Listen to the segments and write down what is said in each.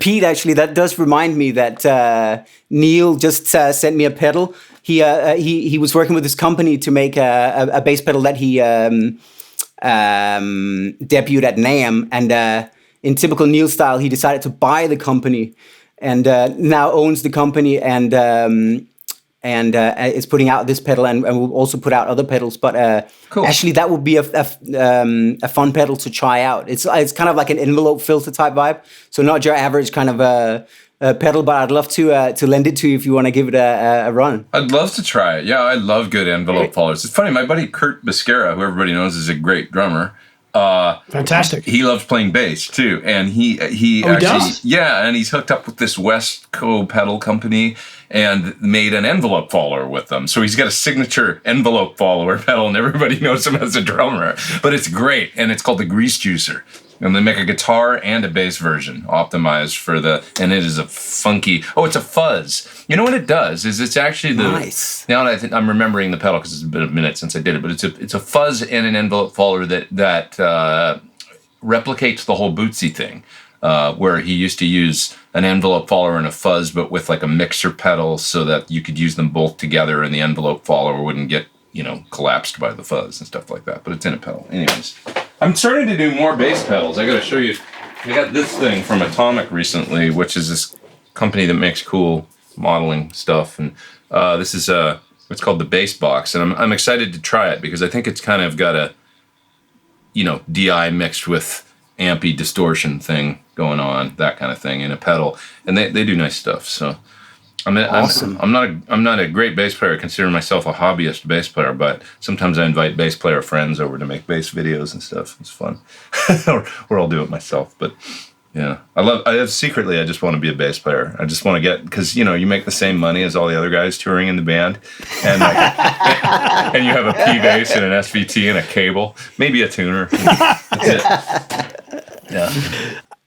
Pete, actually, that does remind me that Neil just sent me a pedal. He was working with his company to make a bass pedal that he debuted at NAMM, and in typical Neil style, he decided to buy the company, and now owns the company, and is putting out this pedal, and will also put out other pedals. But cool. Actually, that would be a fun pedal to try out. It's kind of like an envelope filter type vibe, so not your average kind of pedal. But I'd love to lend it to you if you want to give it a run. I'd love to try it. Yeah, I love good envelope followers. It's funny, my buddy Kurt Biscara, who everybody knows is a great drummer. Fantastic. He loves playing bass too, and he actually does? Yeah, and he's hooked up with this Westco pedal company and made an envelope follower with them. So he's got a signature envelope follower pedal, and everybody knows him as a drummer. But it's great, and it's called the Grease Juicer. And they make a guitar and a bass version optimized for and it is a funky. Oh, it's a fuzz. You know what it does is it's actually nice. Now that I'm remembering the pedal because it's been a minute since I did it, but it's a fuzz and an envelope follower that replicates the whole Bootsy thing, where he used to use an envelope follower and a fuzz, but with like a mixer pedal so that you could use them both together, and the envelope follower wouldn't get collapsed by the fuzz and stuff like that. But it's in a pedal, anyways. I'm starting to do more bass pedals. I got to show you. I got this thing from Atomic recently, which is this company that makes cool modeling stuff, and this is it's called the Bass Box, and I'm excited to try it because I think it's kind of got a DI mixed with ampy distortion thing going on, that kind of thing in a pedal, and they do nice stuff. So Awesome. I'm not a great bass player. I consider myself a hobbyist bass player, but sometimes I invite bass player friends over to make bass videos and stuff. It's fun, or I'll do it myself. But yeah, secretly I just want to be a bass player. I just want to because you make the same money as all the other guys touring in the band, and and you have a P bass and an SVT and a cable, maybe a tuner. That's it. Yeah.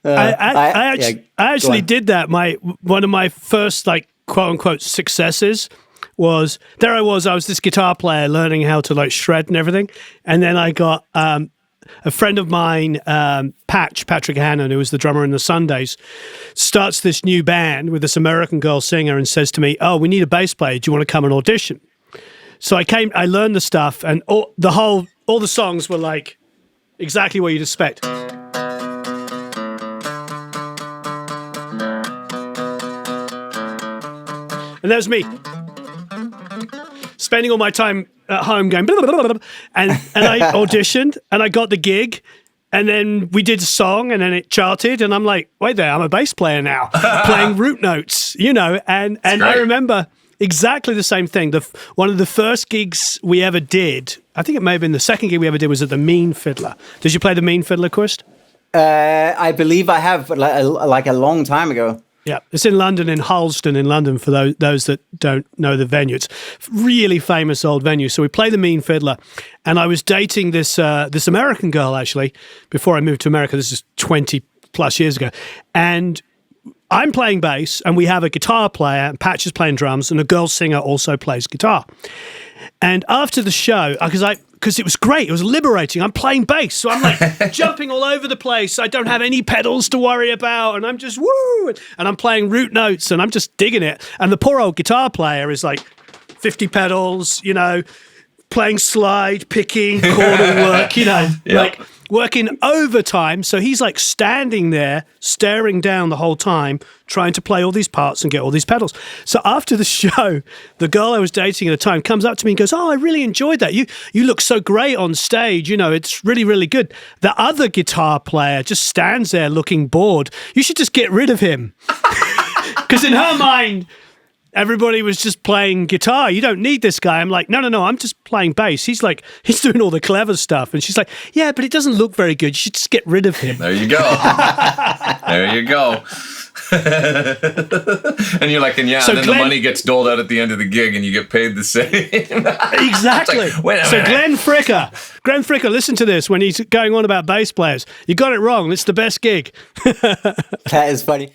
I actually did that. One of my first quote unquote successes was I was this guitar player learning how to shred and everything, and then I got a friend of mine, Patrick Hannon, who was the drummer in the Sundays, starts this new band with this American girl singer and says to me, "Oh, we need a bass player. Do you want to come and audition?" So I learned the stuff, and all the songs were exactly what you'd expect. And that was me, spending all my time at home going, blah, blah, blah, blah, and I auditioned, and I got the gig, and then we did a song, and then it charted, and I'm like, wait there, I'm a bass player now, playing root notes, and I remember exactly the same thing. One of the first gigs we ever did, I think it may have been the second gig we ever did, was at the Mean Fiddler. Did you play the Mean Fiddler, Quist? I believe I have, but like a long time ago. Yeah, it's in London, in Harleston in London, for those that don't know the venue. It's really famous old venue. So we play the Mean Fiddler, and I was dating this American girl, actually, before I moved to America. This is 20 plus years ago. And I'm playing bass, and we have a guitar player, and Patch is playing drums, and a girl singer also plays guitar. And after the show, because it was great, it was liberating. I'm playing bass, so I'm jumping all over the place. I don't have any pedals to worry about, and I'm just woo, and I'm playing root notes, and I'm just digging it. And the poor old guitar player is 50 pedals, playing slide, picking, chordal work, working overtime. So he's standing there, staring down the whole time, trying to play all these parts and get all these pedals. So after the show, the girl I was dating at the time comes up to me and goes, "Oh, I really enjoyed that. You look so great on stage. It's really, really good." The other guitar player just stands there looking bored. You should just get rid of him. Because in her mind, everybody was just playing guitar. You don't need this guy. I'm like, no, I'm just playing bass. He's doing all the clever stuff. And she's like, yeah, but it doesn't look very good. You should just get rid of him. There you go. There you go. And you're like, and then the money gets doled out at the end of the gig and you get paid the same. Exactly. Wait a minute. Glenn Fricker, listen to this when he's going on about bass players. You got it wrong. It's the best gig. That is funny.